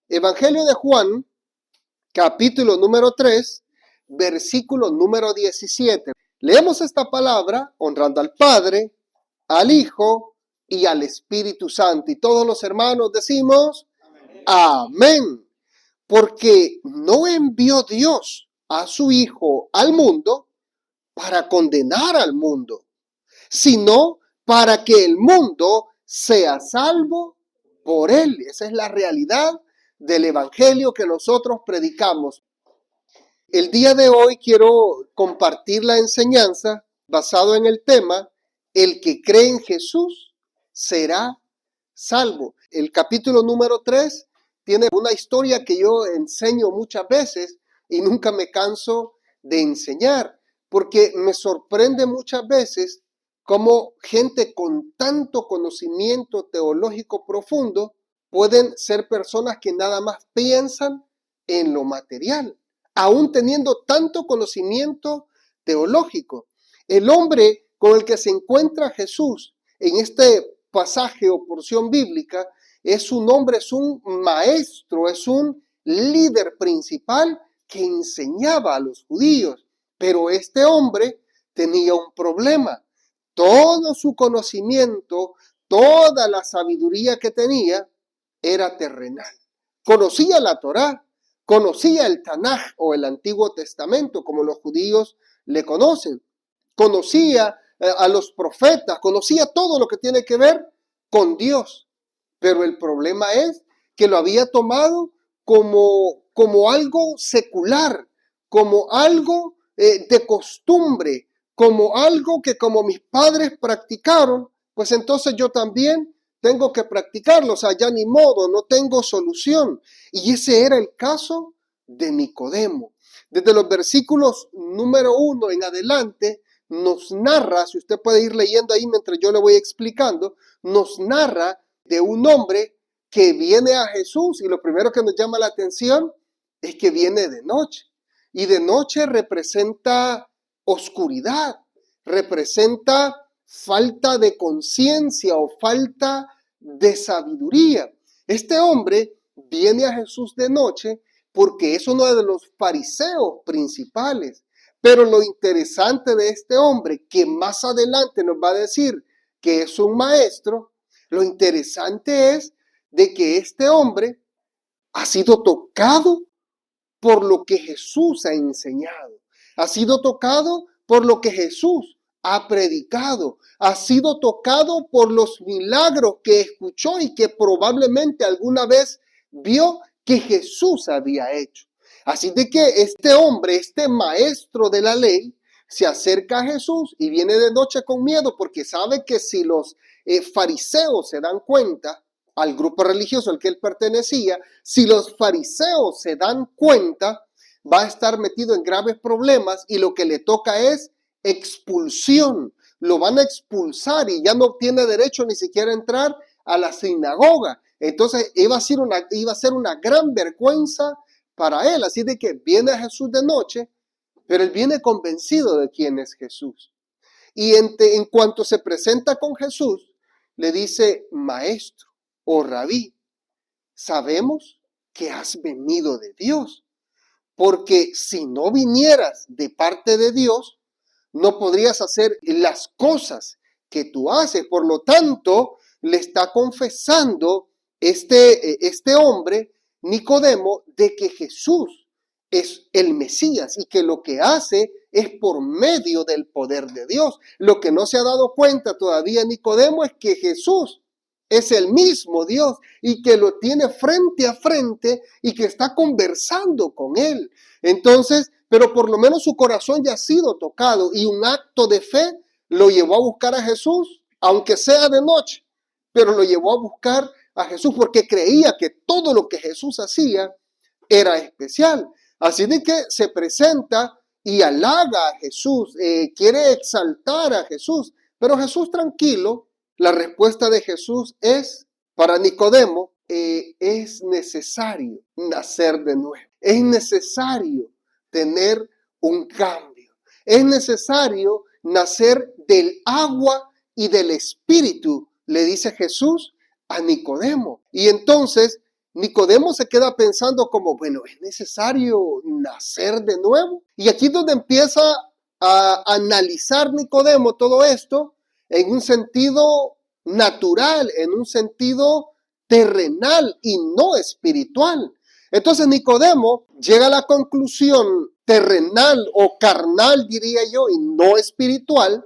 Evangelio de Juan, capítulo número 3, versículo número 17. Leemos esta palabra honrando al Padre, al Hijo y al Espíritu Santo. Y todos los hermanos decimos, amén. Porque no envió Dios a su Hijo al mundo para condenar al mundo, sino para que el mundo sea salvo por él. Esa es la realidad del evangelio que nosotros predicamos. El día de hoy quiero compartir la enseñanza basado en el tema: el que cree en Jesús será salvo. El capítulo número 3 tiene una historia que yo enseño muchas veces y nunca me canso de enseñar, porque me sorprende muchas veces cómo gente con tanto conocimiento teológico profundo pueden ser personas que nada más piensan en lo material, aún teniendo tanto conocimiento teológico. El hombre con el que se encuentra Jesús en este pasaje o porción bíblica es un hombre, es un maestro, es un líder principal que enseñaba a los judíos. Pero este hombre tenía un problema. Todo su conocimiento, toda la sabiduría que tenía era terrenal. Conocía la Torá, conocía el Tanaj o el Antiguo Testamento, como los judíos le conocen. Conocía a los profetas, conocía todo lo que tiene que ver con Dios. Pero el problema es que lo había tomado como algo secular, como algo de costumbre, como algo que como mis padres practicaron, pues entonces yo también tengo que practicarlo. O sea, ya ni modo, no tengo solución. Y ese era el caso de Nicodemo. Desde los versículos número 1 en adelante, nos narra, si usted puede ir leyendo ahí mientras yo le voy explicando, nos narra de un hombre que viene a Jesús, y lo primero que nos llama la atención es que viene de noche. Y de noche representa oscuridad, representa falta de conciencia o falta de sabiduría. Este hombre viene a Jesús de noche porque es uno de los fariseos principales. Pero lo interesante de este hombre, que más adelante nos va a decir que es un maestro, lo interesante es de que este hombre ha sido tocado por lo que Jesús ha enseñado, ha sido tocado por lo que Jesús ha predicado, ha sido tocado por los milagros que escuchó y que probablemente alguna vez vio que Jesús había hecho. Así de que este hombre, este maestro de la ley, se acerca a Jesús y viene de noche con miedo porque sabe que si los fariseos se dan cuenta, al grupo religioso al que él pertenecía, si los fariseos se dan cuenta, va a estar metido en graves problemas y lo que le toca es expulsión. Lo van a expulsar y ya no tiene derecho ni siquiera a entrar a la sinagoga. Entonces iba a ser una gran vergüenza para él. Así de que viene a Jesús de noche, pero él viene convencido de quién es Jesús. Y en cuanto se presenta con Jesús, le dice: maestro o rabí, sabemos que has venido de Dios, porque si no vinieras de parte de Dios, no podrías hacer las cosas que tú haces. Por lo tanto, le está confesando este hombre, Nicodemo, de que Jesús es el Mesías y que lo que hace es por medio del poder de Dios. Lo que no se ha dado cuenta todavía Nicodemo es que Jesús es el mismo Dios y que lo tiene frente a frente y que está conversando con él. Entonces, pero por lo menos su corazón ya ha sido tocado y un acto de fe lo llevó a buscar a Jesús, aunque sea de noche, pero lo llevó a buscar a Jesús porque creía que todo lo que Jesús hacía era especial. Así de que se presenta y halaga a Jesús, quiere exaltar a Jesús, pero Jesús tranquilo. La respuesta de Jesús es, para Nicodemo, es necesario nacer de nuevo. Es necesario tener un cambio. Es necesario nacer del agua y del espíritu, le dice Jesús a Nicodemo. Y entonces Nicodemo se queda pensando como, bueno, ¿es necesario nacer de nuevo? Y aquí es donde empieza a analizar Nicodemo todo esto en un sentido natural, en un sentido terrenal y no espiritual. Entonces Nicodemo llega a la conclusión terrenal o carnal, diría yo, y no espiritual,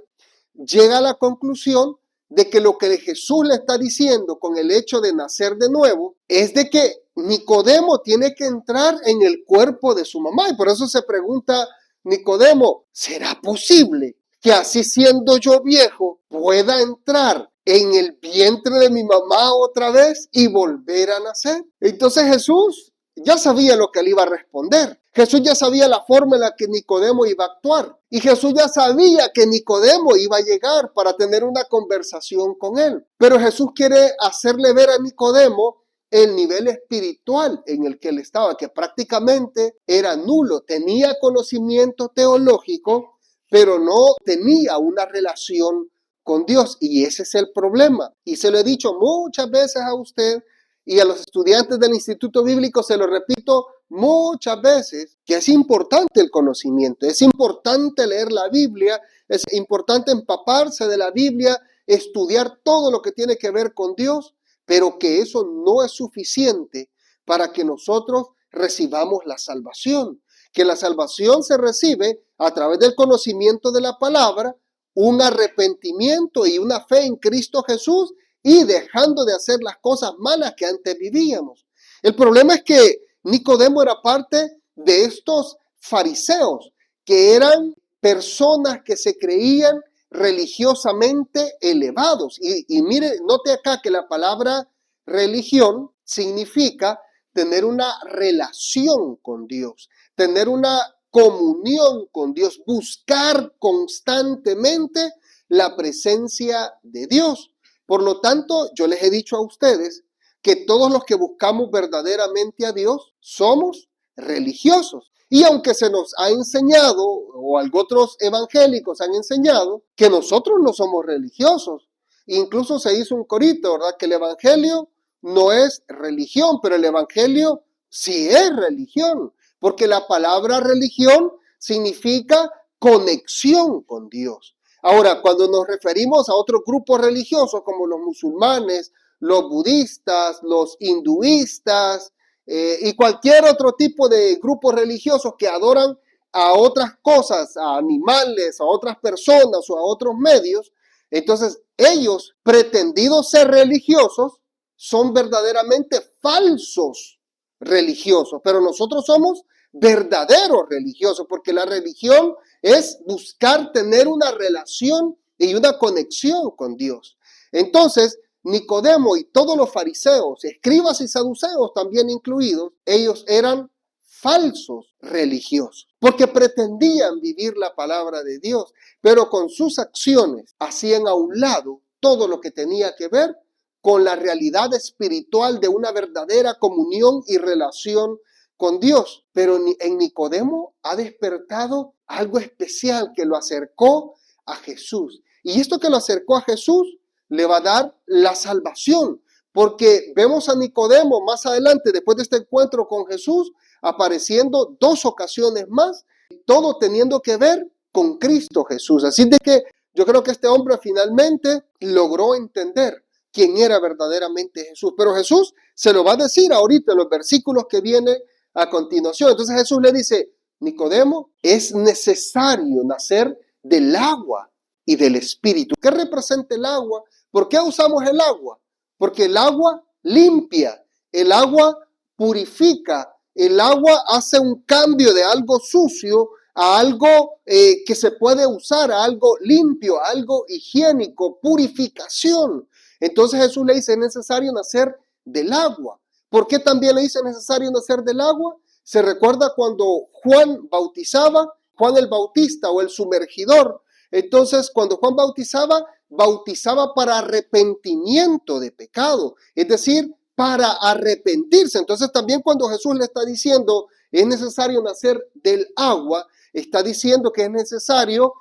llega a la conclusión de que lo que Jesús le está diciendo con el hecho de nacer de nuevo es de que Nicodemo tiene que entrar en el cuerpo de su mamá. Y por eso se pregunta Nicodemo, ¿será posible que así siendo yo viejo pueda entrar en el vientre de mi mamá otra vez y volver a nacer? Entonces Jesús ya sabía lo que él iba a responder. Jesús ya sabía la forma en la que Nicodemo iba a actuar. Y Jesús ya sabía que Nicodemo iba a llegar para tener una conversación con él. Pero Jesús quiere hacerle ver a Nicodemo el nivel espiritual en el que él estaba, que prácticamente era nulo. Tenía conocimiento teológico, pero no tenía una relación con Dios. Y ese es el problema. Y se lo he dicho muchas veces a usted y a los estudiantes del Instituto Bíblico, se lo repito muchas veces, que es importante el conocimiento, es importante leer la Biblia, es importante empaparse de la Biblia, estudiar todo lo que tiene que ver con Dios, pero que eso no es suficiente para que nosotros recibamos la salvación. Que la salvación se recibe a través del conocimiento de la palabra, un arrepentimiento y una fe en Cristo Jesús, y dejando de hacer las cosas malas que antes vivíamos. El problema es que Nicodemo era parte de estos fariseos, que eran personas que se creían religiosamente elevados. Y mire, note acá que la palabra religión significa tener una relación con Dios, tener una comunión con Dios, buscar constantemente la presencia de Dios. Por lo tanto, yo les he dicho a ustedes que todos los que buscamos verdaderamente a Dios somos religiosos. Y aunque se nos ha enseñado, o otros evangélicos han enseñado, que nosotros no somos religiosos. Incluso se hizo un corito, ¿verdad? Que el evangelio no es religión, pero el evangelio sí es religión. Porque la palabra religión significa conexión con Dios. Ahora, cuando nos referimos a otros grupos religiosos como los musulmanes, los budistas, los hinduistas y cualquier otro tipo de grupos religiosos que adoran a otras cosas, a animales, a otras personas o a otros medios, entonces ellos, pretendidos ser religiosos, son verdaderamente falsos religiosos, pero nosotros somos verdaderos religiosos, porque la religión es buscar tener una relación y una conexión con Dios. Entonces, Nicodemo y todos los fariseos, escribas y saduceos también incluidos, ellos eran falsos religiosos, porque pretendían vivir la palabra de Dios, pero con sus acciones hacían a un lado todo lo que tenía que ver con la realidad espiritual de una verdadera comunión y relación con Dios. Pero en Nicodemo ha despertado algo especial que lo acercó a Jesús. Y esto que lo acercó a Jesús le va a dar la salvación, porque vemos a Nicodemo más adelante, después de este encuentro con Jesús, apareciendo 2 ocasiones más, todo teniendo que ver con Cristo Jesús. Así de que yo creo que este hombre finalmente logró entender quién era verdaderamente Jesús. Pero Jesús se lo va a decir ahorita en los versículos que vienen a continuación. Entonces Jesús le dice, Nicodemo, es necesario nacer del agua y del espíritu. ¿Qué representa el agua? ¿Por qué usamos el agua? Porque el agua limpia, el agua purifica, el agua hace un cambio de algo sucio a algo que se puede usar, a algo limpio, a algo higiénico, purificación. Entonces Jesús le dice, es necesario nacer del agua. ¿Por qué también le dice necesario nacer del agua? Se recuerda cuando Juan bautizaba, Juan el Bautista o el sumergidor. Entonces, cuando Juan bautizaba, bautizaba para arrepentimiento de pecado, es decir, para arrepentirse. Entonces, también cuando Jesús le está diciendo, es necesario nacer del agua, está diciendo que es necesario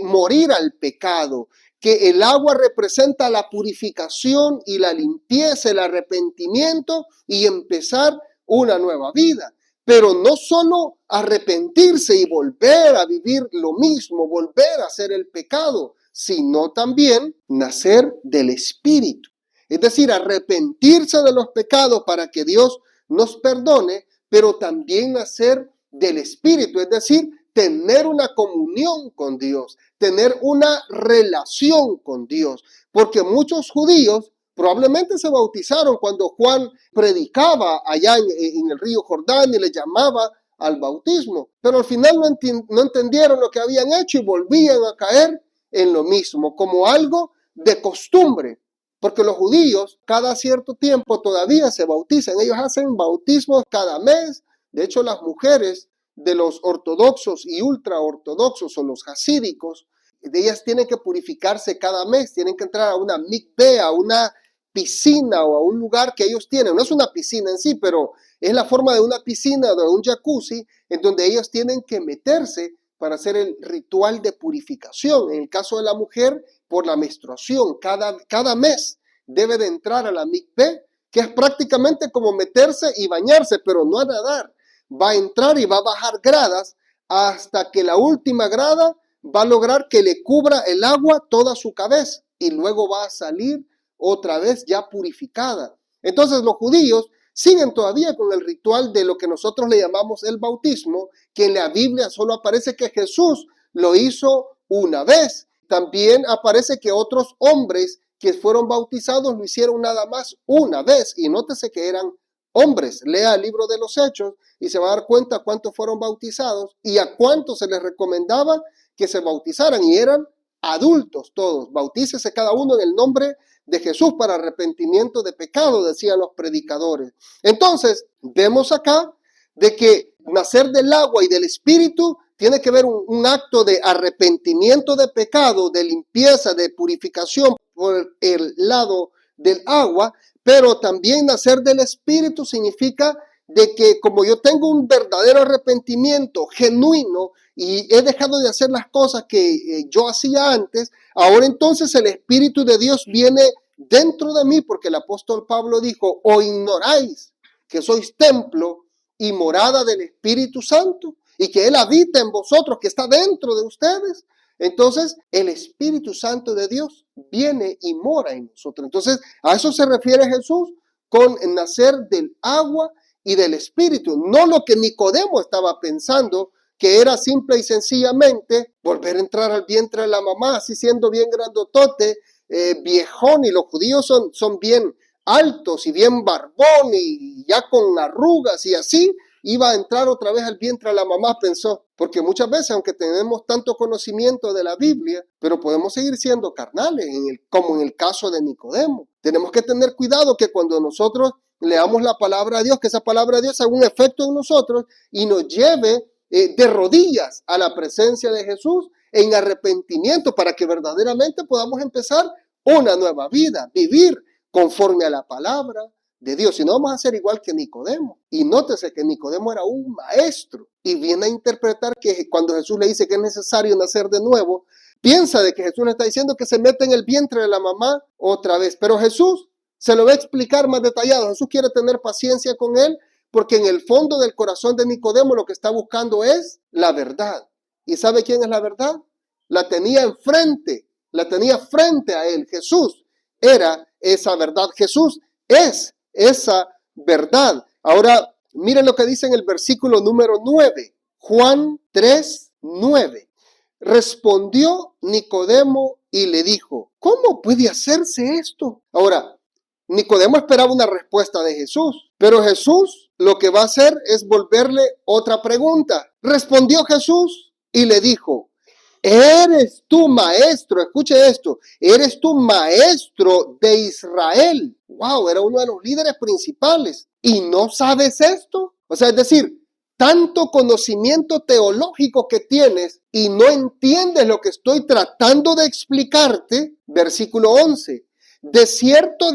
morir al pecado, que el agua representa la purificación y la limpieza, el arrepentimiento y empezar una nueva vida. Pero no solo arrepentirse y volver a vivir lo mismo, volver a hacer el pecado, sino también nacer del Espíritu. Es decir, arrepentirse de los pecados para que Dios nos perdone, pero también nacer del Espíritu, es decir, tener una comunión con Dios, tener una relación con Dios, porque muchos judíos probablemente se bautizaron cuando Juan predicaba allá en el río Jordán y le llamaba al bautismo, pero al final no entendieron lo que habían hecho y volvían a caer en lo mismo, como algo de costumbre, porque los judíos cada cierto tiempo todavía se bautizan, ellos hacen bautismos cada mes. De hecho, las mujeres de los ortodoxos y ultraortodoxos o los hasídicos, ellas tienen que purificarse cada mes, tienen que entrar a una mikveh, a una piscina o a un lugar que ellos tienen. No es una piscina en sí, pero es la forma de una piscina o de un jacuzzi en donde ellos tienen que meterse para hacer el ritual de purificación. En el caso de la mujer, por la menstruación, cada mes debe de entrar a la mikveh, que es prácticamente como meterse y bañarse, pero no a nadar. Va a entrar y va a bajar gradas hasta que la última grada va a lograr que le cubra el agua toda su cabeza y luego va a salir otra vez ya purificada. Entonces los judíos siguen todavía con el ritual de lo que nosotros le llamamos el bautismo, que en la Biblia solo aparece que Jesús lo hizo una vez. También aparece que otros hombres que fueron bautizados lo hicieron nada más una vez, y nótese que eran hombres. Lea el libro de los Hechos y se va a dar cuenta cuántos fueron bautizados y a cuántos se les recomendaba que se bautizaran, y eran adultos todos. Bautícese cada uno en el nombre de Jesús para arrepentimiento de pecado, decían los predicadores. Entonces, vemos acá de que nacer del agua y del Espíritu tiene que ver un acto de arrepentimiento de pecado, de limpieza, de purificación por el lado del agua, pero también nacer del Espíritu significa de que como yo tengo un verdadero arrepentimiento genuino y he dejado de hacer las cosas que yo hacía antes, ahora entonces el Espíritu de Dios viene dentro de mí, porque el apóstol Pablo dijo: ¿o ignoráis que sois templo y morada del Espíritu Santo, y que Él habita en vosotros, que está dentro de ustedes? Entonces el Espíritu Santo de Dios viene y mora en nosotros. Entonces a eso se refiere Jesús con nacer del agua y del Espíritu, no lo que Nicodemo estaba pensando, que era simple y sencillamente volver a entrar al vientre de la mamá, así siendo bien grandotote, viejón, y los judíos son bien altos y bien barbón y ya con arrugas, y así iba a entrar otra vez al vientre de la mamá, pensó, porque muchas veces, aunque tenemos tanto conocimiento de la Biblia, pero podemos seguir siendo carnales, como en el caso de Nicodemo. Tenemos que tener cuidado que cuando nosotros leamos la palabra de Dios, que esa palabra de Dios haga un efecto en nosotros y nos lleve de rodillas a la presencia de Jesús en arrepentimiento, para que verdaderamente podamos empezar una nueva vida, vivir conforme a la palabra de Dios. Si no, vamos a ser igual que Nicodemo. Y nótese que Nicodemo era un maestro y viene a interpretar que cuando Jesús le dice que es necesario nacer de nuevo, piensa de que Jesús le está diciendo que se mete en el vientre de la mamá otra vez. Pero Jesús se lo va a explicar más detallado. Jesús quiere tener paciencia con él, porque en el fondo del corazón de Nicodemo lo que está buscando es la verdad. ¿Y sabe quién es la verdad? La tenía enfrente, la tenía frente a él. Jesús era esa verdad. Jesús es esa verdad. Ahora, miren lo que dice en el versículo número 9. Juan 3:9. Respondió Nicodemo y le dijo: ¿cómo puede hacerse esto? Ahora, Nicodemo esperaba una respuesta de Jesús, pero Jesús lo que va a hacer es volverle otra pregunta. Respondió Jesús y le dijo: ¿eres tú maestro? Escuche esto. ¿Eres tú maestro de Israel? Wow, era uno de los líderes principales. ¿Y no sabes esto? O sea, es decir, tanto conocimiento teológico que tienes y no entiendes lo que estoy tratando de explicarte. Versículo 11. De cierto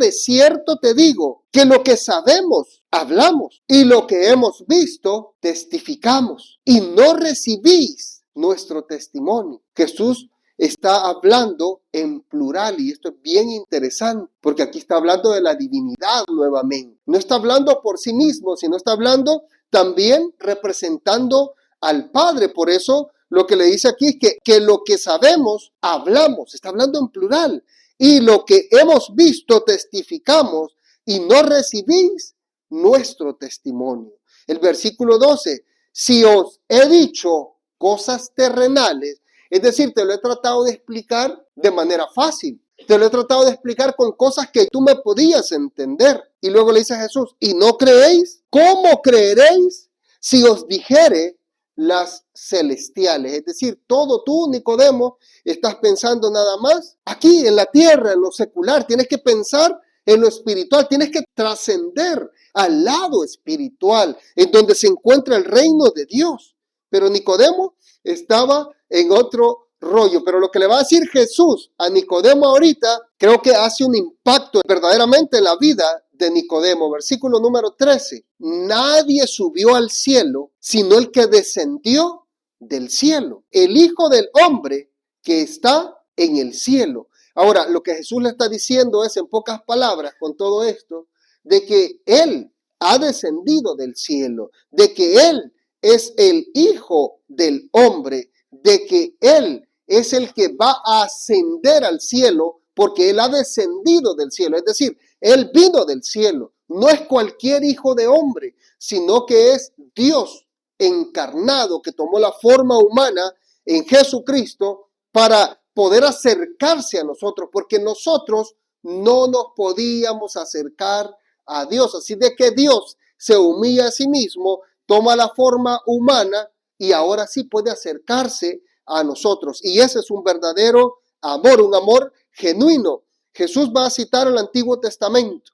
te digo, que lo que sabemos, hablamos, y lo que hemos visto, testificamos, y no recibís nuestro testimonio. Jesús está hablando en plural, y esto es bien interesante, porque aquí está hablando de la divinidad nuevamente. No está hablando por sí mismo, sino está hablando también representando al Padre. Por eso lo que le dice aquí es que lo que sabemos, hablamos, está hablando en plural, y lo que hemos visto, testificamos, y no recibís nuestro testimonio. El versículo 12, si os he dicho cosas terrenales, es decir, te lo he tratado de explicar de manera fácil. Te lo he tratado de explicar con cosas que tú me podías entender. Y luego le dice a Jesús, ¿y no creéis? ¿Cómo creeréis si os dijere las celestiales? Es decir, todo tú, Nicodemo, estás pensando nada más aquí en la tierra, en lo secular. Tienes que pensar en lo espiritual. Tienes que trascender al lado espiritual, en donde se encuentra el reino de Dios. Pero Nicodemo estaba en otro rollo. Pero lo que le va a decir Jesús a Nicodemo ahorita, creo que hace un impacto verdaderamente en la vida de Nicodemo. Versículo número 13. Nadie subió al cielo, sino el que descendió del cielo, el Hijo del Hombre que está en el cielo. Ahora, lo que Jesús le está diciendo es, en pocas palabras, con todo esto, de que Él ha descendido del cielo, de que Él es el Hijo del Hombre, de que Él es el que va a ascender al cielo porque Él ha descendido del cielo. Es decir, Él vino del cielo. No es cualquier hijo de hombre, sino que es Dios encarnado que tomó la forma humana en Jesucristo para poder acercarse a nosotros, porque nosotros no nos podíamos acercar a Dios. Así de que Dios se humilla a sí mismo, toma la forma humana y ahora sí puede acercarse a nosotros. Y ese es un verdadero amor, un amor genuino. Jesús va a citar el Antiguo Testamento.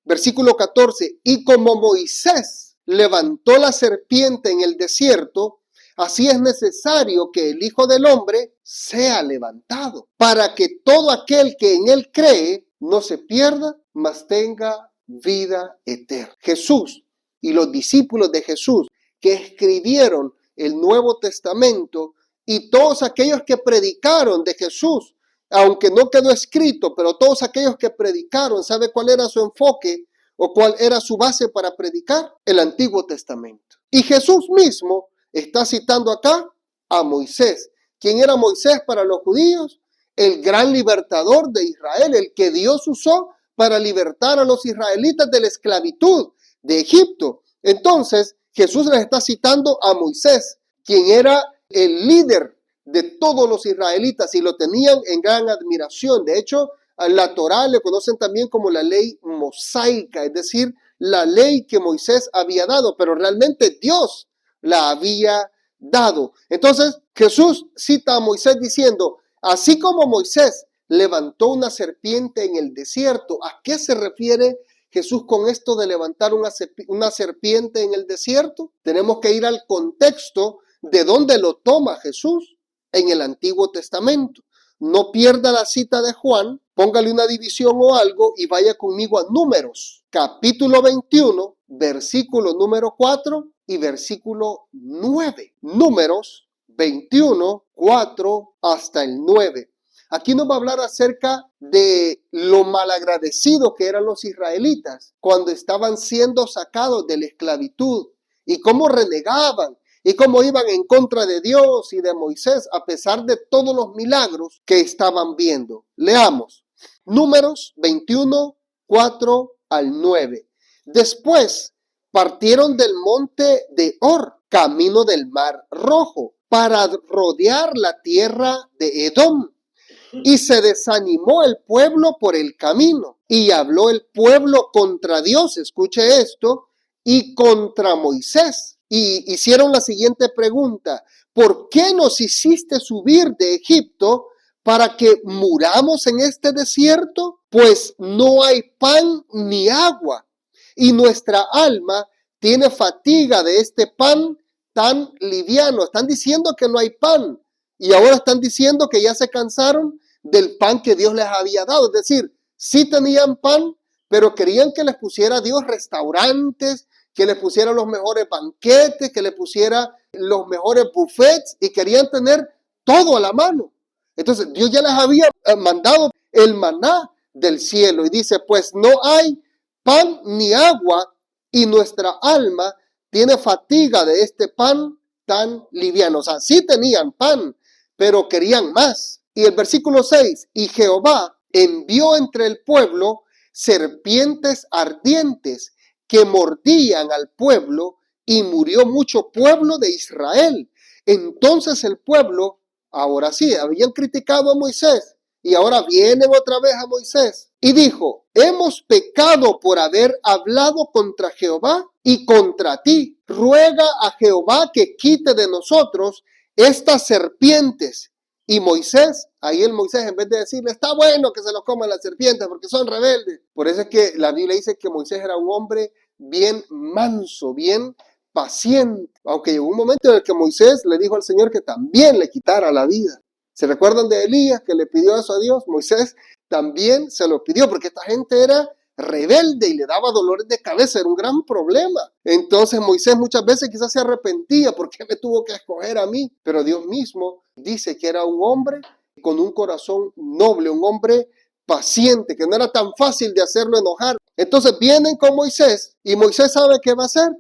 Versículo 14, y como Moisés levantó la serpiente en el desierto, así es necesario que el Hijo del Hombre sea levantado, para que todo aquel que en él cree no se pierda, mas tenga vida eterna. Jesús y los discípulos de Jesús que escribieron el Nuevo Testamento y todos aquellos que predicaron de Jesús, aunque no quedó escrito, pero todos aquellos que predicaron, ¿sabe cuál era su enfoque o cuál era su base para predicar? El Antiguo Testamento. Y Jesús mismo está citando acá a Moisés. ¿Quién era Moisés para los judíos? El gran libertador de Israel, el que Dios usó para libertar a los israelitas de la esclavitud de Egipto. Entonces, Jesús les está citando a Moisés, quien era el líder de todos los israelitas y lo tenían en gran admiración. De hecho, a la Torá le conocen también como la ley mosaica, es decir, la ley que Moisés había dado, pero realmente Dios la había dado. Entonces, Jesús cita a Moisés diciendo, así como Moisés levantó una serpiente en el desierto, ¿a qué se refiere Jesús con esto de levantar una serpiente en el desierto? Tenemos que ir al contexto de dónde lo toma Jesús en el Antiguo Testamento. No pierda la cita de Juan, póngale una división o algo y vaya conmigo a Números, capítulo 21, versículo número 4 y versículo 9. Números 21, 4 hasta el 9. Aquí nos va a hablar acerca de lo malagradecidos que eran los israelitas cuando estaban siendo sacados de la esclavitud y cómo renegaban y cómo iban en contra de Dios y de Moisés a pesar de todos los milagros que estaban viendo. Leamos. Números 21, 4 al 9. Después partieron del monte de Hor, camino del mar Rojo, para rodear la tierra de Edom. Y se desanimó el pueblo por el camino, y habló el pueblo contra Dios, escuche esto, y contra Moisés. Y hicieron la siguiente pregunta: ¿por qué nos hiciste subir de Egipto para que muramos en este desierto? Pues no hay pan ni agua, y nuestra alma tiene fatiga de este pan tan liviano. Están diciendo que no hay pan, y ahora están diciendo que ya se cansaron del pan que Dios les había dado. Es decir, sí tenían pan, pero querían que les pusiera Dios restaurantes, que les pusiera los mejores banquetes, que les pusiera los mejores buffets, y querían tener todo a la mano. Entonces Dios ya les había mandado el maná del cielo y dice, pues no hay pan ni agua y nuestra alma tiene fatiga de este pan tan liviano. O sea, sí tenían pan, pero querían más. Y el versículo 6, y Jehová envió entre el pueblo serpientes ardientes que mordían al pueblo y murió mucho pueblo de Israel. Entonces el pueblo, ahora sí, habían criticado a Moisés y ahora vienen otra vez a Moisés y dijo, hemos pecado por haber hablado contra Jehová y contra ti. Ruega a Jehová que quite de nosotros estas serpientes. Y Moisés, ahí el Moisés, en vez de decirle, está bueno que se los coman las serpientes porque son rebeldes. Por eso es que la Biblia dice que Moisés era un hombre bien manso, bien paciente. Aunque llegó un momento en el que Moisés le dijo al Señor que también le quitara la vida. ¿Se recuerdan de Elías que le pidió eso a Dios? Moisés también se lo pidió porque esta gente era rebelde y le daba dolores de cabeza, era un gran problema. Entonces Moisés muchas veces quizás se arrepentía, ¿por qué me tuvo que escoger a mí? Pero Dios mismo dice que era un hombre con un corazón noble, un hombre paciente, que no era tan fácil de hacerlo enojar. Entonces vienen con Moisés y Moisés sabe qué va a hacer.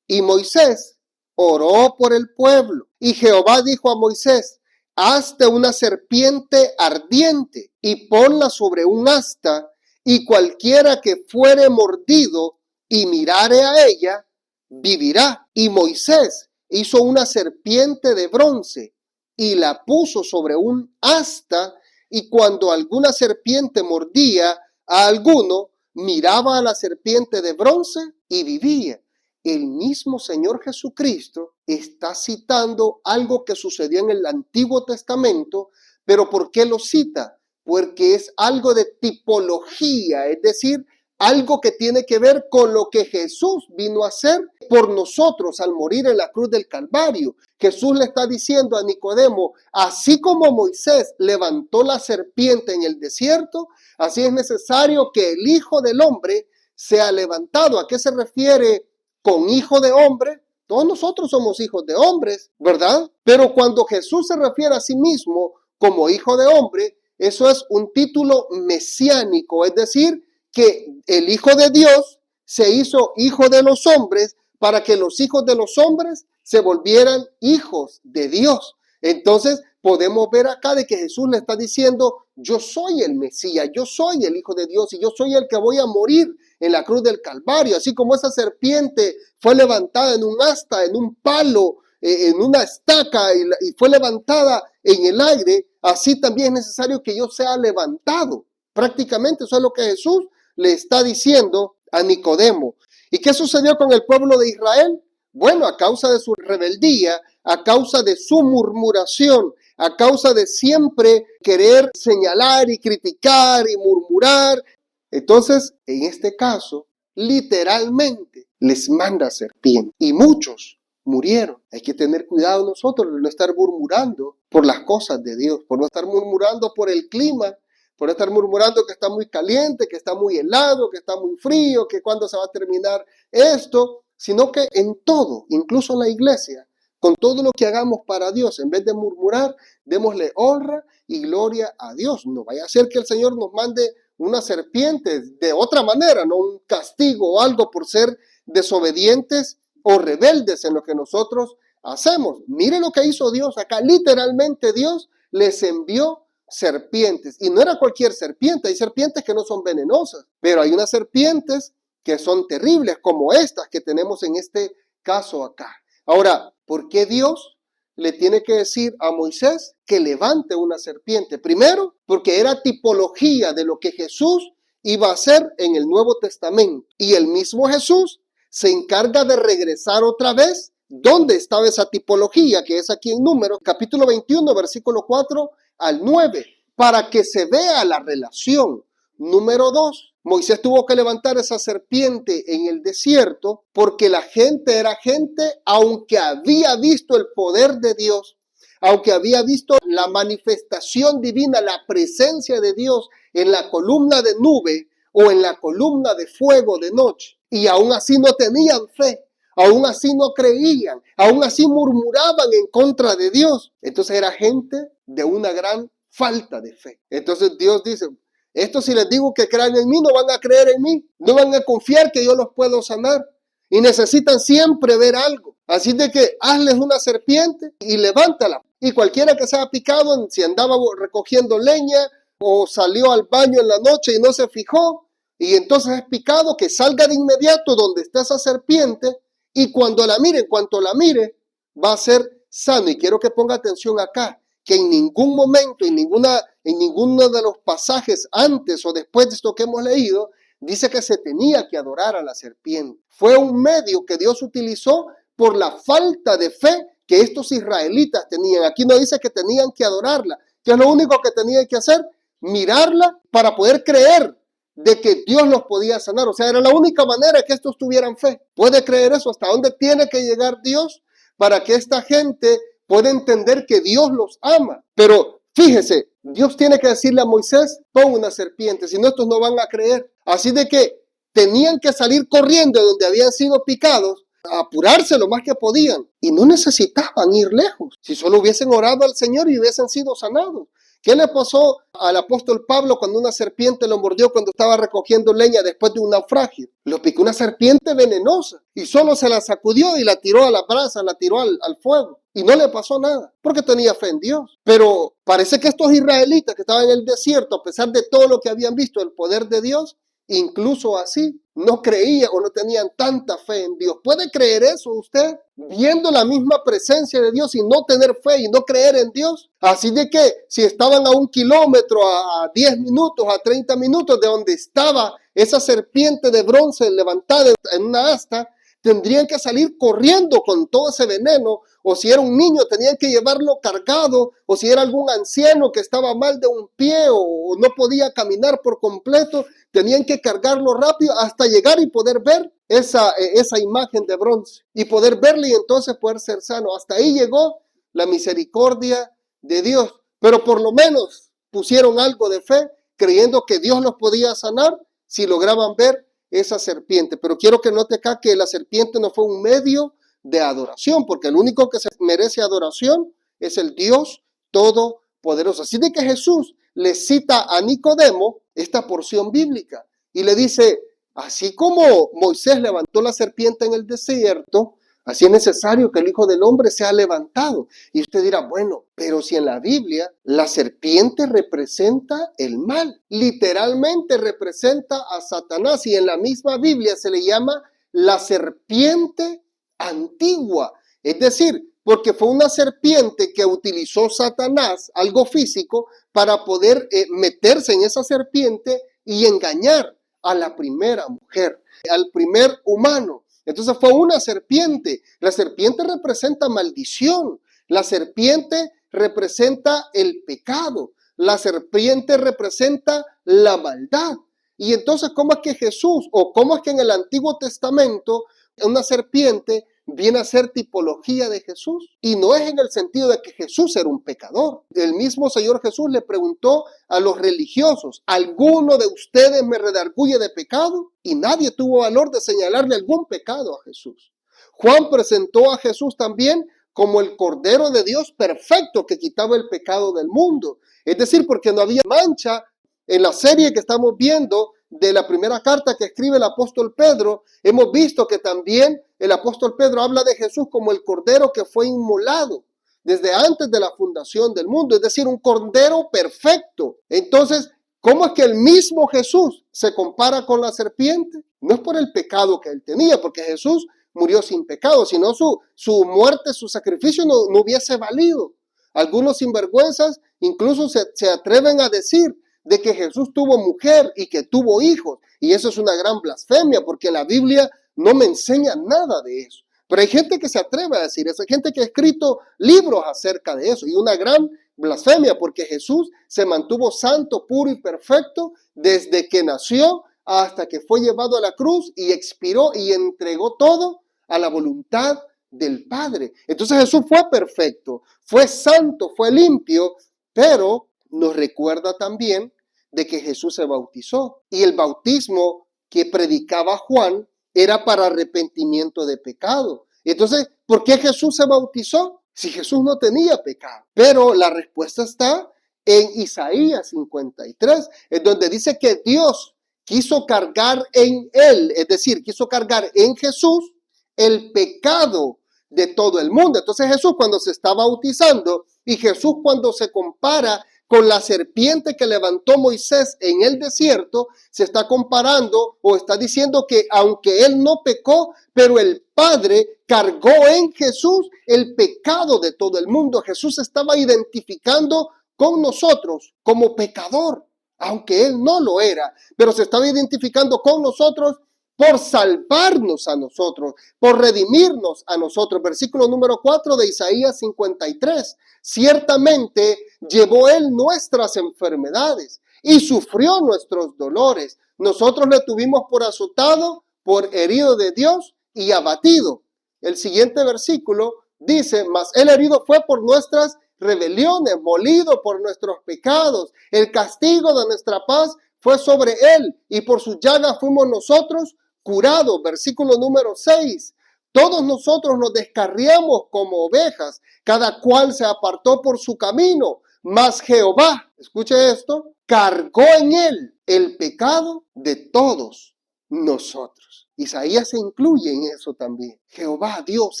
Y Moisés oró por el pueblo. Y Jehová dijo a Moisés, hazte una serpiente ardiente y ponla sobre un asta, y cualquiera que fuere mordido y mirare a ella, vivirá. Y Moisés hizo una serpiente de bronce y la puso sobre un asta, y cuando alguna serpiente mordía a alguno, miraba a la serpiente de bronce y vivía. El mismo Señor Jesucristo está citando algo que sucedió en el Antiguo Testamento, pero ¿por qué lo cita? Porque es algo de tipología, es decir, algo que tiene que ver con lo que Jesús vino a hacer por nosotros al morir en la cruz del Calvario. Jesús le está diciendo a Nicodemo, así como Moisés levantó la serpiente en el desierto, así es necesario que el Hijo del Hombre sea levantado. ¿A qué se refiere con hijo de hombre? Todos nosotros somos hijos de hombres, ¿verdad? Pero cuando Jesús se refiere a sí mismo como hijo de hombre, eso es un título mesiánico, es decir, que el Hijo de Dios se hizo hijo de los hombres para que los hijos de los hombres se volvieran hijos de Dios. Entonces podemos ver acá de que Jesús le está diciendo, yo soy el Mesías, yo soy el Hijo de Dios y yo soy el que voy a morir en la cruz del Calvario. Así como esa serpiente fue levantada en un asta, en un palo, en una estaca y fue levantada en el aire, así también es necesario que yo sea levantado. Prácticamente eso es lo que Jesús le está diciendo a Nicodemo. ¿Y qué sucedió con el pueblo de Israel? Bueno, a causa de su rebeldía, a causa de su murmuración, a causa de siempre querer señalar y criticar y murmurar. Entonces, en este caso, literalmente les manda serpiente y muchos murieron. Hay que tener cuidado nosotros de no estar murmurando por las cosas de Dios, por no estar murmurando por el clima, por estar murmurando que está muy caliente, que está muy helado, que está muy frío, que cuándo se va a terminar esto, sino que en todo, incluso en la iglesia, con todo lo que hagamos para Dios, en vez de murmurar, démosle honra y gloria a Dios. No vaya a ser que el Señor nos mande una serpiente de otra manera, no un castigo o algo por ser desobedientes o rebeldes en lo que nosotros hacemos. Mire lo que hizo Dios acá. Literalmente Dios les envió serpientes. Y no era cualquier serpiente. Hay serpientes que no son venenosas, pero hay unas serpientes que son terribles, como estas que tenemos en este caso acá. Ahora, ¿por qué Dios le tiene que decir a Moisés que levante una serpiente? Primero, porque era tipología de lo que Jesús iba a hacer en el Nuevo Testamento. Y el mismo Jesús se encarga de regresar otra vez dónde estaba esa tipología, que es aquí en Números, capítulo 21, versículo 4 al 9, para que se vea la relación. Número 2, Moisés tuvo que levantar esa serpiente en el desierto porque la gente era gente, aunque había visto el poder de Dios, aunque había visto la manifestación divina, la presencia de Dios en la columna de nube o en la columna de fuego de noche, y aún así no tenían fe. Aún así no creían, aún así murmuraban en contra de Dios. Entonces era gente de una gran falta de fe. Entonces Dios dice, esto si les digo que crean en mí, no van a creer en mí, no van a confiar que yo los puedo sanar. Y necesitan siempre ver algo. Así de que hazles una serpiente y levántala. Y cualquiera que sea picado, si andaba recogiendo leña o salió al baño en la noche y no se fijó, y entonces es picado, que salga de inmediato donde está esa serpiente, y cuando la mire, en cuanto la mire, va a ser sano. Y quiero que ponga atención acá, que en ningún momento, en ninguno de los pasajes antes o después de esto que hemos leído, dice que se tenía que adorar a la serpiente. Fue un medio que Dios utilizó por la falta de fe que estos israelitas tenían. Aquí no dice que tenían que adorarla, que es lo único que tenían que hacer, mirarla para poder creer de que Dios los podía sanar. O sea, era la única manera que estos tuvieran fe. ¿Puede creer eso? ¿Hasta dónde tiene que llegar Dios para que esta gente pueda entender que Dios los ama? Pero fíjese, Dios tiene que decirle a Moisés, pon una serpiente, si no estos no van a creer. Así de que tenían que salir corriendo de donde habían sido picados, a apurarse lo más que podían. Y no necesitaban ir lejos. Si solo hubiesen orado al Señor y hubiesen sido sanados. ¿Qué le pasó al apóstol Pablo cuando una serpiente lo mordió cuando estaba recogiendo leña después de un naufragio? Lo picó una serpiente venenosa y solo se la sacudió y la tiró a la brasa, la tiró al fuego. Y no le pasó nada, porque tenía fe en Dios. Pero parece que estos israelitas que estaban en el desierto, a pesar de todo lo que habían visto, el poder de Dios, incluso así, no creían o no tenían tanta fe en Dios. ¿Puede creer eso usted? Viendo la misma presencia de Dios y no tener fe y no creer en Dios. Así de que si estaban a 1 kilómetro, a 10 minutos, a 30 minutos de donde estaba esa serpiente de bronce levantada en una asta, tendrían que salir corriendo con todo ese veneno, o si era un niño tenían que llevarlo cargado, o si era algún anciano que estaba mal de un pie o no podía caminar por completo, tenían que cargarlo rápido hasta llegar y poder ver esa imagen de bronce y poder verla y entonces poder ser sano. Hasta ahí llegó la misericordia de Dios, pero por lo menos pusieron algo de fe creyendo que Dios los podía sanar si lograban ver esa serpiente. Pero quiero que note acá que la serpiente no fue un medio de adoración, porque el único que se merece adoración es el Dios Todopoderoso. Así de que Jesús le cita a Nicodemo esta porción bíblica y le dice, así como Moisés levantó la serpiente en el desierto, así es necesario que el Hijo del Hombre sea levantado. Y usted dirá, bueno, pero si en la Biblia la serpiente representa el mal, literalmente representa a Satanás, y en la misma Biblia se le llama la serpiente antigua. Es decir, porque fue una serpiente que utilizó Satanás, algo físico, para poder meterse en esa serpiente y engañar a la primera mujer, al primer humano. Entonces fue una serpiente. La serpiente representa maldición. La serpiente representa el pecado. La serpiente representa la maldad. Y entonces, ¿cómo es que Jesús, o cómo es que en el Antiguo Testamento una serpiente viene a ser tipología de Jesús? Y no es en el sentido de que Jesús era un pecador. El mismo Señor Jesús le preguntó a los religiosos, ¿alguno de ustedes me redarguye de pecado? Y nadie tuvo valor de señalarle algún pecado a Jesús. Juan presentó a Jesús también como el Cordero de Dios perfecto que quitaba el pecado del mundo. Es decir, porque no había mancha. En la serie que estamos viendo de la primera carta que escribe el apóstol Pedro, hemos visto que también el apóstol Pedro habla de Jesús como el Cordero que fue inmolado desde antes de la fundación del mundo, es decir, un Cordero perfecto. Entonces, ¿cómo es que el mismo Jesús se compara con la serpiente? No es por el pecado que él tenía, porque Jesús murió sin pecado, sino su muerte, su sacrificio no hubiese valido. Algunos sinvergüenzas incluso se atreven a decir de que Jesús tuvo mujer y que tuvo hijos. Y eso es una gran blasfemia, porque la Biblia no me enseña nada de eso. Pero hay gente que se atreve a decir eso, hay gente que ha escrito libros acerca de eso, y una gran blasfemia, porque Jesús se mantuvo santo, puro y perfecto desde que nació hasta que fue llevado a la cruz y expiró y entregó todo a la voluntad del Padre. Entonces Jesús fue perfecto, fue santo, fue limpio, pero nos recuerda también de que Jesús se bautizó, y el bautismo que predicaba Juan era para arrepentimiento de pecado. Entonces, ¿por qué Jesús se bautizó si Jesús no tenía pecado? Pero la respuesta está en Isaías 53, en donde dice que Dios quiso cargar en él, es decir, quiso cargar en Jesús el pecado de todo el mundo. Entonces Jesús cuando se está bautizando y Jesús cuando se compara con la serpiente que levantó Moisés en el desierto, se está comparando o está diciendo que aunque él no pecó, pero el Padre cargó en Jesús el pecado de todo el mundo. Jesús estaba identificando con nosotros como pecador, aunque él no lo era, pero se estaba identificando con nosotros por salvarnos a nosotros, por redimirnos a nosotros. Versículo número 4 de Isaías 53. Ciertamente llevó él nuestras enfermedades y sufrió nuestros dolores. Nosotros le tuvimos por azotado, por herido de Dios y abatido. El siguiente versículo dice, mas el herido fue por nuestras rebeliones, molido por nuestros pecados. El castigo de nuestra paz fue sobre él y por sus llagas fuimos nosotros curados. Versículo número 6. Todos nosotros nos descarriamos como ovejas, cada cual se apartó por su camino, mas Jehová, escuche esto, cargó en él el pecado de todos nosotros. Isaías se incluye en eso también. Jehová, Dios,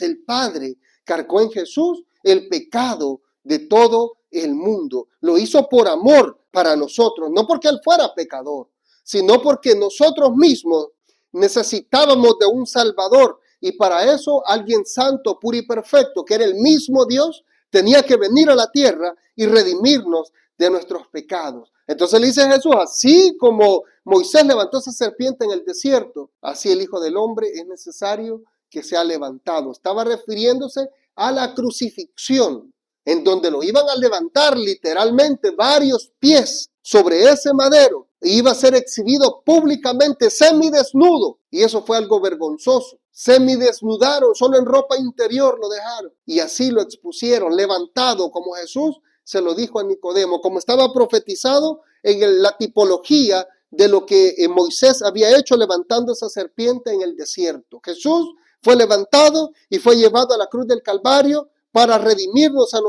el Padre, cargó en Jesús el pecado de todo el mundo. Lo hizo por amor para nosotros, no porque él fuera pecador, sino porque nosotros mismos necesitábamos de un Salvador, y para eso alguien santo, puro y perfecto, que era el mismo Dios, tenía que venir a la tierra y redimirnos de nuestros pecados. Entonces le dice Jesús, así como Moisés levantó esa serpiente en el desierto, así el Hijo del Hombre es necesario que sea levantado. Estaba refiriéndose a la crucifixión, en donde lo iban a levantar literalmente varios pies sobre ese madero, e iba a ser exhibido públicamente semidesnudo, y eso fue algo vergonzoso. Semidesnudaron, solo en ropa interior lo dejaron, y así lo expusieron, levantado como Jesús se lo dijo a Nicodemo, como estaba profetizado en la tipología de lo que Moisés había hecho levantando esa serpiente en el desierto. Jesús fue levantado y fue llevado a la cruz del Calvario para redimirnos a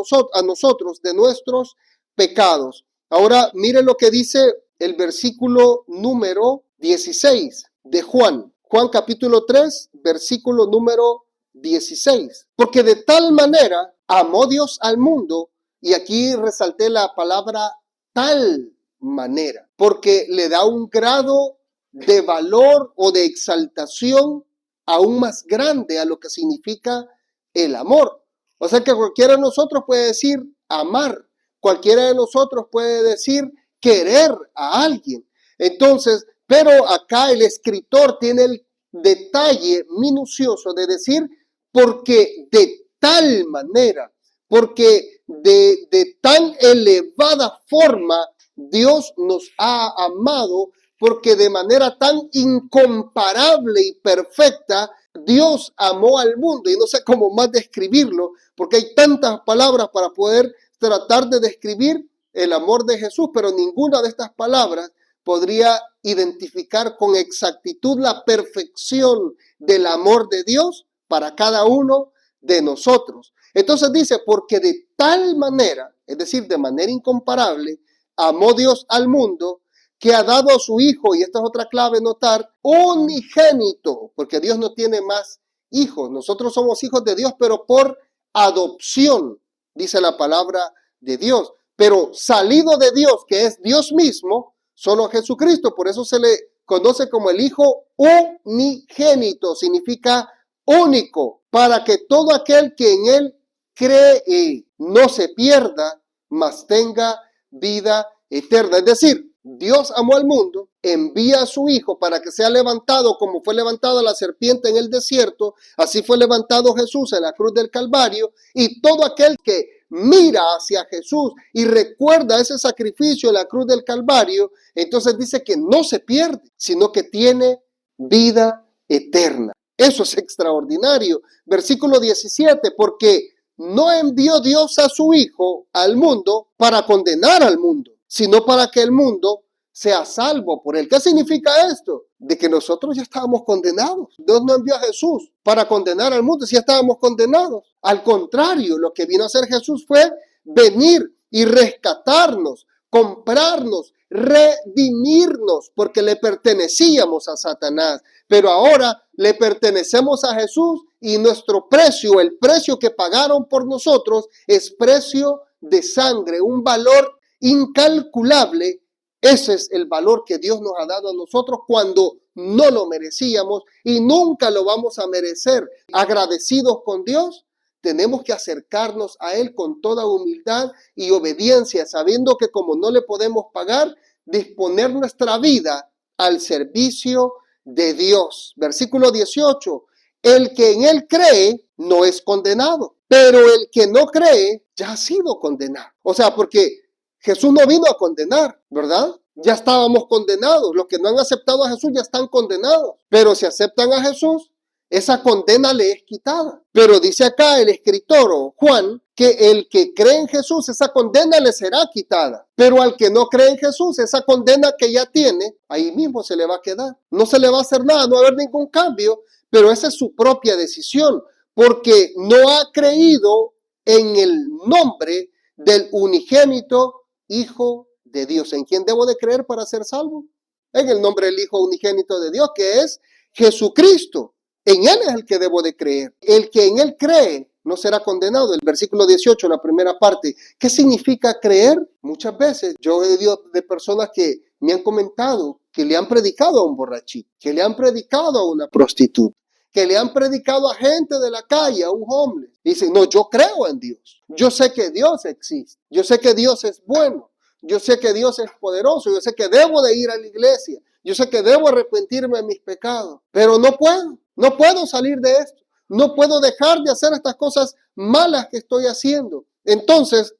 nosotros de nuestros pecados. Ahora mire lo que dice el versículo número 16 de Juan. Juan capítulo 3, versículo número 16. Porque de tal manera amó Dios al mundo, y aquí resalté la palabra tal manera, porque le da un grado de valor o de exaltación aún más grande a lo que significa el amor. O sea que cualquiera de nosotros puede decir amar, cualquiera de nosotros puede decir querer a alguien. Entonces, pero acá el escritor tiene el detalle minucioso de decir porque de tal manera, porque de tan elevada forma Dios nos ha amado, porque de manera tan incomparable y perfecta Dios amó al mundo. Y no sé cómo más describirlo, porque hay tantas palabras para poder tratar de describir el amor de Jesús, pero ninguna de estas palabras podría identificar con exactitud la perfección del amor de Dios para cada uno de nosotros. Entonces dice, porque de tal manera, es decir, de manera incomparable, amó Dios al mundo, que ha dado a su Hijo, y esta es otra clave notar, unigénito, porque Dios no tiene más hijos. Nosotros somos hijos de Dios, pero por adopción, dice la palabra de Dios. Pero salido de Dios, que es Dios mismo, solo Jesucristo. Por eso se le conoce como el Hijo unigénito, significa único, para que todo aquel que en él cree no se pierda, mas tenga vida eterna. Es decir, Dios amó al mundo, envía a su Hijo para que sea levantado como fue levantada la serpiente en el desierto, así fue levantado Jesús en la cruz del Calvario, y todo aquel que mira hacia Jesús y recuerda ese sacrificio en la cruz del Calvario, entonces dice que no se pierde, sino que tiene vida eterna. Eso es extraordinario. Versículo 17, porque no envió Dios a su Hijo al mundo para condenar al mundo, sino para que el mundo sea salvo por él. ¿Qué significa esto? De que nosotros ya estábamos condenados. Dios no envió a Jesús para condenar al mundo, si ya estábamos condenados. Al contrario, lo que vino a hacer Jesús fue venir y rescatarnos, comprarnos, redimirnos, porque le pertenecíamos a Satanás. Pero ahora le pertenecemos a Jesús y nuestro precio, el precio que pagaron por nosotros, es precio de sangre, un valor incalculable. Ese es el valor que Dios nos ha dado a nosotros cuando no lo merecíamos y nunca lo vamos a merecer. Agradecidos con Dios, tenemos que acercarnos a Él con toda humildad y obediencia, sabiendo que como no le podemos pagar, disponer nuestra vida al servicio de Dios. Versículo 18. El que en Él cree no es condenado, pero el que no cree ya ha sido condenado. O sea, porque Jesús no vino a condenar, ¿verdad? Ya estábamos condenados. Los que no han aceptado a Jesús ya están condenados. Pero si aceptan a Jesús, esa condena le es quitada. Pero dice acá el escritor o Juan que el que cree en Jesús, esa condena le será quitada. Pero al que no cree en Jesús, esa condena que ya tiene, ahí mismo se le va a quedar. No se le va a hacer nada, no va a haber ningún cambio, pero esa es su propia decisión, porque no ha creído en el nombre del unigénito Hijo de Dios. ¿En quién debo de creer para ser salvo? En el nombre del Hijo unigénito de Dios, que es Jesucristo. En Él es el que debo de creer. El que en Él cree no será condenado. El versículo 18, la primera parte. ¿Qué significa creer? Muchas veces yo he oído de personas que me han comentado que le han predicado a un borrachito, que le han predicado a una prostituta, que le han predicado a gente de la calle, a un homeless. Dicen, no, yo creo en Dios. Yo sé que Dios existe. Yo sé que Dios es bueno. Yo sé que Dios es poderoso. Yo sé que debo de ir a la iglesia. Yo sé que debo arrepentirme de mis pecados. Pero no puedo. No puedo salir de esto. No puedo dejar de hacer estas cosas malas que estoy haciendo. Entonces,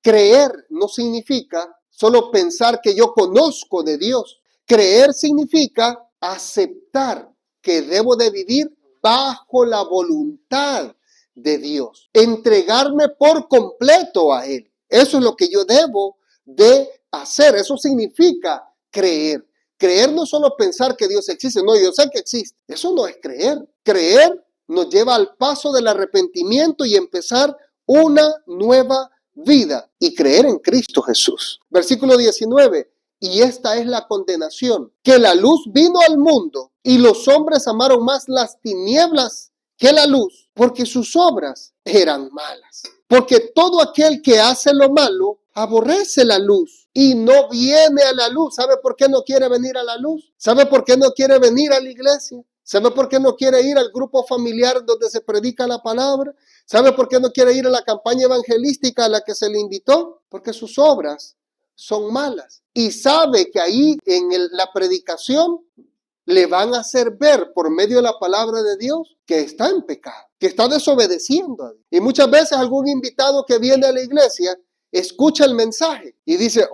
creer no significa solo pensar que yo conozco de Dios. Creer significa aceptar que debo de vivir bajo la voluntad de Dios. Entregarme por completo a Él. Eso es lo que yo debo de hacer. Eso significa creer. Creer no es solo pensar que Dios existe. No, yo sé que existe. Eso no es creer. Creer nos lleva al paso del arrepentimiento y empezar una nueva vida y creer en Cristo Jesús. Versículo 19. Y esta es la condenación, que la luz vino al mundo y los hombres amaron más las tinieblas que la luz, porque sus obras eran malas. Porque todo aquel que hace lo malo aborrece la luz y no viene a la luz. ¿Sabe por qué no quiere venir a la luz? ¿Sabe por qué no quiere venir a la iglesia? ¿Sabe por qué no quiere ir al grupo familiar donde se predica la palabra? ¿Sabe por qué no quiere ir a la campaña evangelística a la que se le invitó? Porque sus obras son malas. Y sabe que ahí en la predicación le van a hacer ver por medio de la palabra de Dios que está en pecado, que está desobedeciendo a Dios. Y muchas veces algún invitado que viene a la iglesia escucha el mensaje y dice,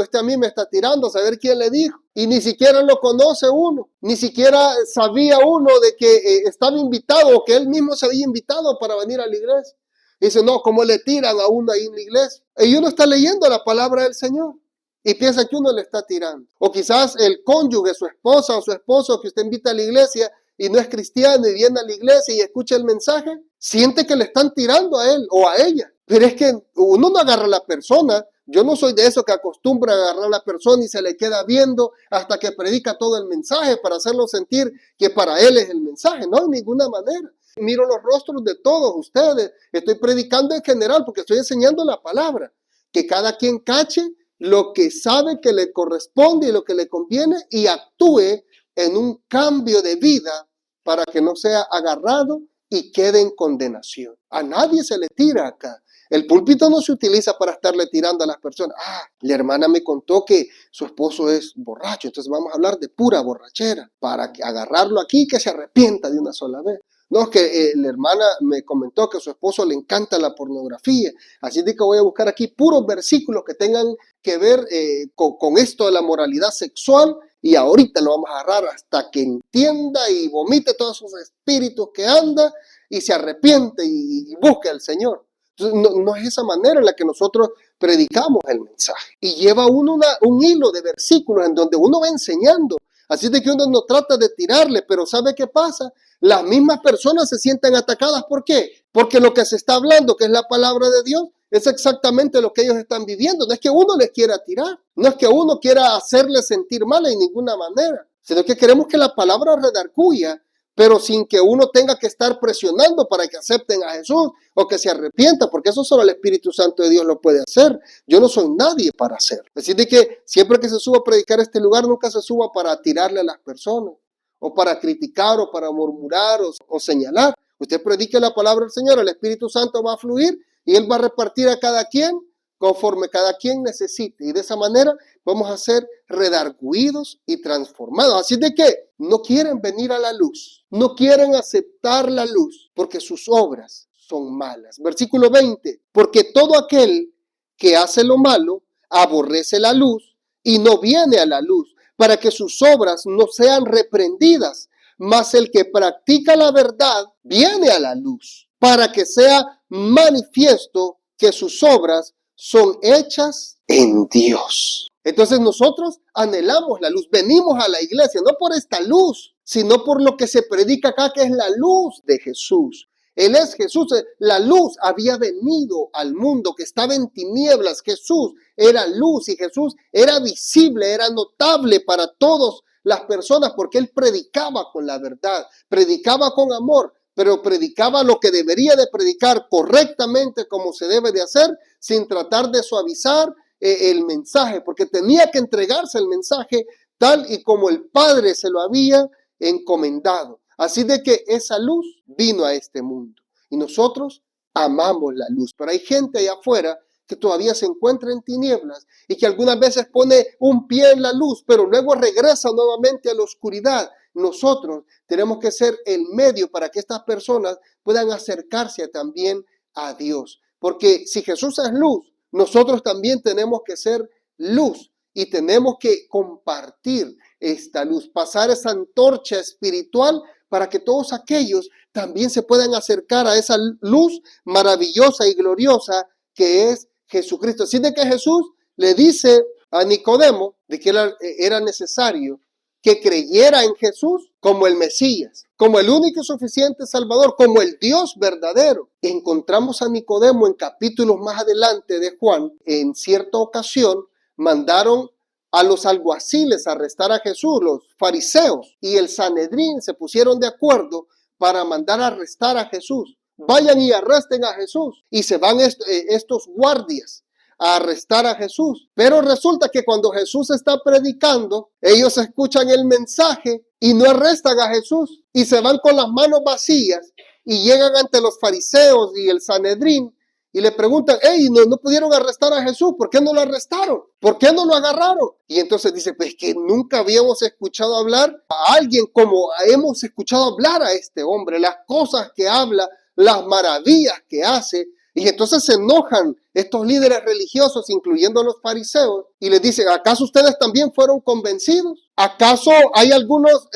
este a mí me está tirando, a saber quién le dijo. Y ni siquiera lo conoce uno, ni siquiera sabía uno de que estaba invitado o que él mismo se había invitado para venir a la iglesia. Dice, no, ¿cómo le tiran a uno ahí en la iglesia? Y uno está leyendo la palabra del Señor y piensa que uno le está tirando. O quizás el cónyuge, su esposa o su esposo que usted invita a la iglesia y no es cristiano y viene a la iglesia y escucha el mensaje, siente que le están tirando a él o a ella. Pero es que uno no agarra a la persona. Yo no soy de eso que acostumbra a agarrar a la persona y se le queda viendo hasta que predica todo el mensaje para hacerlo sentir que para él es el mensaje. No, de ninguna manera. Miro los rostros de todos ustedes. Estoy predicando en general porque estoy enseñando la palabra. Que cada quien cache lo que sabe que le corresponde y lo que le conviene y actúe en un cambio de vida para que no sea agarrado y quede en condenación. A nadie se le tira acá. El púlpito no se utiliza para estarle tirando a las personas. La hermana me contó que su esposo es borracho, entonces vamos a hablar de pura borrachera para agarrarlo aquí y que se arrepienta de una sola vez. No, es que la hermana me comentó que a su esposo le encanta la pornografía, así de que voy a buscar aquí puros versículos que tengan que ver con esto de la moralidad sexual y ahorita lo vamos a agarrar hasta que entienda y vomite todos esos espíritus que anda y se arrepiente y busque al Señor. Entonces, no es esa manera en la que nosotros predicamos el mensaje. Y lleva uno un hilo de versículos en donde uno va enseñando. Así de que uno no trata de tirarle, pero ¿sabe qué pasa? Las mismas personas se sienten atacadas. ¿Por qué? Porque lo que se está hablando, que es la palabra de Dios, es exactamente lo que ellos están viviendo. No es que uno les quiera tirar, no es que uno quiera hacerles sentir mal en ninguna manera, sino que queremos que la palabra redarguya, pero sin que uno tenga que estar presionando para que acepten a Jesús o que se arrepienta, porque eso solo el Espíritu Santo de Dios lo puede hacer. Yo no soy nadie para hacerlo. Así de que siempre que se suba a predicar a este lugar, nunca se suba para tirarle a las personas, o para criticar, o para murmurar, o señalar. Usted predique la palabra del Señor, el Espíritu Santo va a fluir y Él va a repartir a cada quien conforme cada quien necesite. Y de esa manera vamos a ser redarguidos y transformados. Así de que no quieren venir a la luz, no quieren aceptar la luz porque sus obras son malas. Versículo 20, porque todo aquel que hace lo malo aborrece la luz y no viene a la luz para que sus obras no sean reprendidas. Mas el que practica la verdad viene a la luz para que sea manifiesto que sus obras son hechas en Dios. Entonces nosotros anhelamos la luz, venimos a la iglesia, no por esta luz, sino por lo que se predica acá, que es la luz de Jesús. Él es Jesús, la luz había venido al mundo que estaba en tinieblas. Jesús era luz y Jesús era visible, era notable para todas las personas porque Él predicaba con la verdad, predicaba con amor, pero predicaba lo que debería de predicar correctamente como se debe de hacer, sin tratar de suavizar el mensaje, porque tenía que entregarse el mensaje tal y como el Padre se lo había encomendado. Así de que esa luz vino a este mundo y nosotros amamos la luz, pero hay gente allá afuera que todavía se encuentra en tinieblas y que algunas veces pone un pie en la luz, pero luego regresa nuevamente a la oscuridad. Nosotros tenemos que ser el medio para que estas personas puedan acercarse también a Dios. Porque si Jesús es luz, nosotros también tenemos que ser luz y tenemos que compartir esta luz, pasar esa antorcha espiritual para que todos aquellos también se puedan acercar a esa luz maravillosa y gloriosa que es Jesucristo. Así de que Jesús le dice a Nicodemo de que era necesario que creyera en Jesús como el Mesías, como el único y suficiente Salvador, como el Dios verdadero. Encontramos a Nicodemo en capítulos más adelante de Juan. En cierta ocasión mandaron a los alguaciles a arrestar a Jesús, los fariseos y el Sanedrín se pusieron de acuerdo para mandar a arrestar a Jesús. Vayan y arresten a Jesús. Y se van estos guardias a arrestar a Jesús. Pero resulta que cuando Jesús está predicando, ellos escuchan el mensaje y no arrestan a Jesús. Y se van con las manos vacías y llegan ante los fariseos y el Sanedrín y le preguntan, hey, no pudieron arrestar a Jesús, ¿por qué no lo arrestaron? ¿Por qué no lo agarraron? Y entonces dice, pues que nunca habíamos escuchado hablar a alguien como hemos escuchado hablar a este hombre, las cosas que habla, las maravillas que hace. Y entonces se enojan estos líderes religiosos, incluyendo los fariseos, y les dicen, ¿acaso ustedes también fueron convencidos? ¿Acaso hay algunos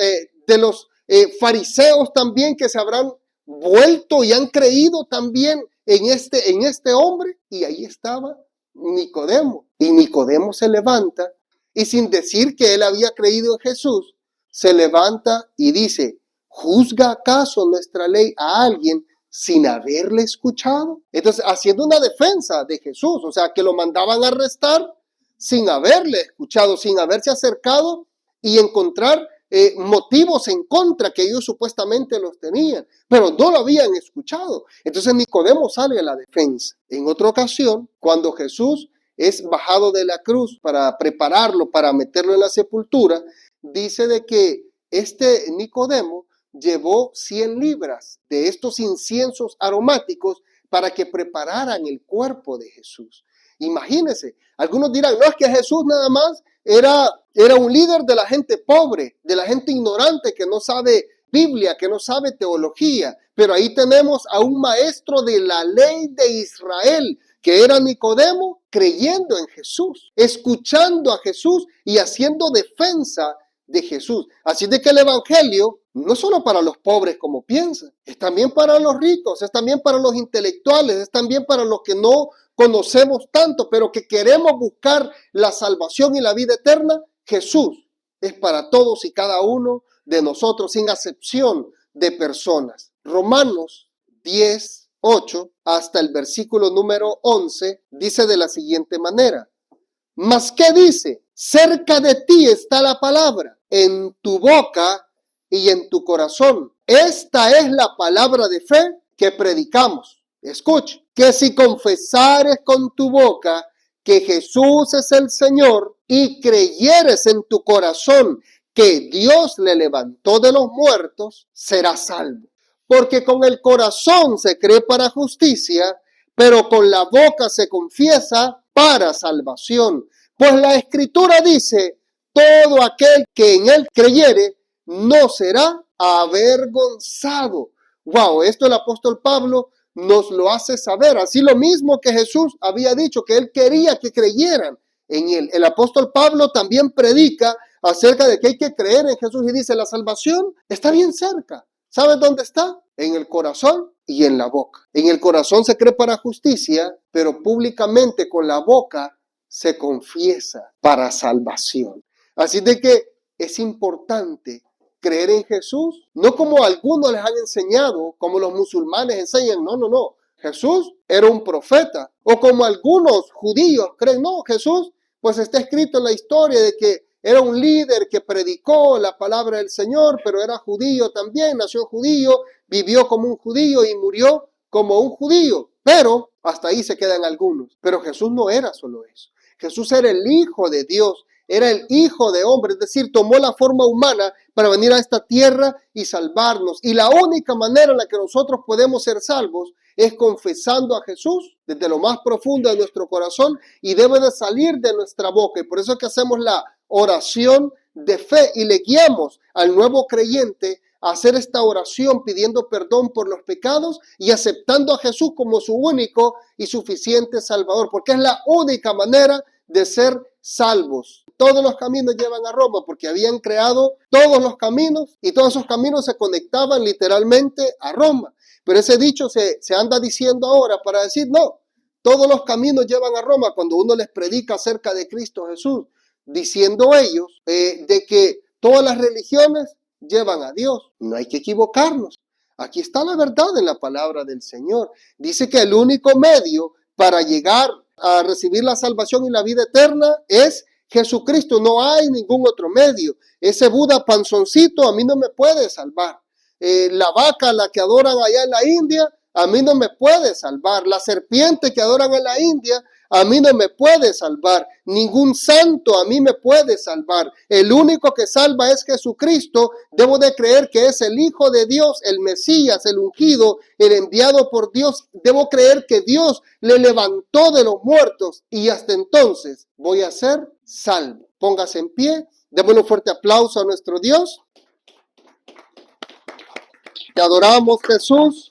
de los fariseos también que se habrán vuelto y han creído también en este hombre? Y ahí estaba Nicodemo. Y Nicodemo se levanta y sin decir que él había creído en Jesús, se levanta y dice, ¿juzga acaso nuestra ley a alguien sin haberle escuchado? Entonces, haciendo una defensa de Jesús, o sea, que lo mandaban a arrestar sin haberle escuchado, sin haberse acercado y encontrar motivos en contra que ellos supuestamente los tenían, pero no lo habían escuchado. Entonces Nicodemo sale a la defensa. En otra ocasión, cuando Jesús es bajado de la cruz para prepararlo, para meterlo en la sepultura, dice de que este Nicodemo llevó 100 libras de estos inciensos aromáticos para que prepararan el cuerpo de Jesús. Imagínense, algunos dirán, no, es que Jesús nada más era un líder de la gente pobre, de la gente ignorante que no sabe Biblia, que no sabe teología. Pero ahí tenemos a un maestro de la ley de Israel, que era Nicodemo, creyendo en Jesús, escuchando a Jesús y haciendo defensa de Jesús. Así de que el evangelio no es solo para los pobres como piensan, es también para los ricos, es también para los intelectuales, es también para los que no conocemos tanto, pero que queremos buscar la salvación y la vida eterna. Jesús es para todos y cada uno de nosotros, sin acepción de personas. Romanos 10, 8 hasta el versículo número 11, dice de la siguiente manera: ¿Mas qué dice? Cerca de ti está la palabra, en tu boca y en tu corazón. Esta es la palabra de fe que predicamos. Escucha, que si confesares con tu boca que Jesús es el Señor y creyeres en tu corazón que Dios le levantó de los muertos, serás salvo. Porque con el corazón se cree para justicia, pero con la boca se confiesa para salvación. Pues la Escritura dice: todo aquel que en él creyere no será avergonzado. Wow, esto el apóstol Pablo nos lo hace saber. Así lo mismo que Jesús había dicho, que él quería que creyeran en él. El apóstol Pablo también predica acerca de que hay que creer en Jesús y dice: la salvación está bien cerca. ¿Sabes dónde está? En el corazón y en la boca. En el corazón se cree para justicia, pero públicamente con la boca se confiesa para salvación. Así de que es importante creer en Jesús, no como algunos les han enseñado, como los musulmanes enseñan, no. Jesús era un profeta, o como algunos judíos creen, no, Jesús, pues está escrito en la historia de que era un líder que predicó la palabra del Señor, pero era judío también, nació judío, vivió como un judío y murió como un judío. Pero hasta ahí se quedan algunos. Pero Jesús no era solo eso. Jesús era el Hijo de Dios, era el Hijo de hombre, es decir, tomó la forma humana para venir a esta tierra y salvarnos. Y la única manera en la que nosotros podemos ser salvos es confesando a Jesús desde lo más profundo de nuestro corazón, y debe de salir de nuestra boca. Y por eso es que hacemos la oración de fe y le guiamos al nuevo creyente a hacer esta oración pidiendo perdón por los pecados y aceptando a Jesús como su único y suficiente Salvador, porque es la única manera de ser salvos. Todos los caminos llevan a Roma, porque habían creado todos los caminos y todos esos caminos se conectaban literalmente a Roma. Pero ese dicho se anda diciendo ahora para decir, no, todos los caminos llevan a Roma, cuando uno les predica acerca de Cristo Jesús, diciendo ellos de que todas las religiones llevan a Dios. No hay que equivocarnos. Aquí está la verdad en la palabra del Señor. Dice que el único medio para llegar a recibir la salvación y la vida eterna es Jesucristo. No hay ningún otro medio. Ese Buda panzoncito a mí no me puede salvar. La vaca, la que adoran allá en la India, a mí no me puede salvar. La serpiente que adoran en la India, a mí no me puede salvar. Ningún santo a mí me puede salvar. El único que salva es Jesucristo. Debo de creer que es el Hijo de Dios, el Mesías, el ungido, el enviado por Dios. Debo creer que Dios le levantó de los muertos y hasta entonces voy a ser salvo. Póngase en pie. Démosle un fuerte aplauso a nuestro Dios. Te adoramos, Jesús.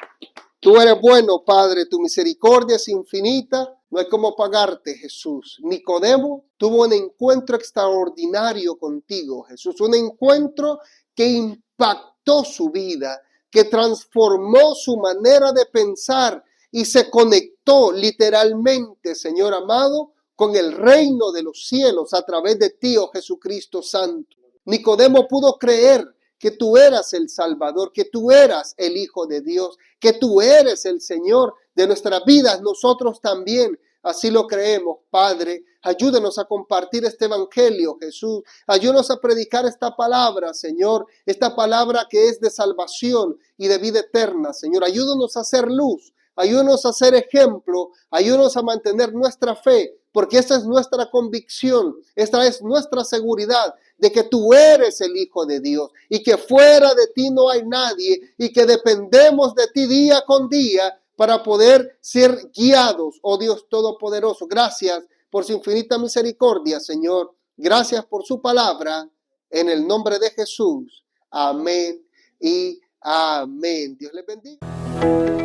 Tú eres bueno, Padre. Tu misericordia es infinita. No hay cómo pagarte, Jesús. Nicodemo tuvo un encuentro extraordinario contigo, Jesús. Un encuentro que impactó su vida, que transformó su manera de pensar y se conectó literalmente, Señor amado, con el reino de los cielos a través de ti, oh Jesucristo Santo. Nicodemo pudo creer que tú eras el Salvador, que tú eras el Hijo de Dios, que tú eres el Señor de nuestras vidas. Nosotros también así lo creemos, Padre. Ayúdanos a compartir este evangelio, Jesús. Ayúdanos a predicar esta palabra, Señor, esta palabra que es de salvación y de vida eterna, Señor. Ayúdanos a hacer luz, ayúdanos a ser ejemplo, ayúdanos a mantener nuestra fe, porque esta es nuestra convicción, esta es nuestra seguridad de que tú eres el Hijo de Dios y que fuera de ti no hay nadie y que dependemos de ti día con día para poder ser guiados, oh Dios Todopoderoso. Gracias por su infinita misericordia, Señor. Gracias por su palabra. En el nombre de Jesús. Amén y amén. Dios les bendiga.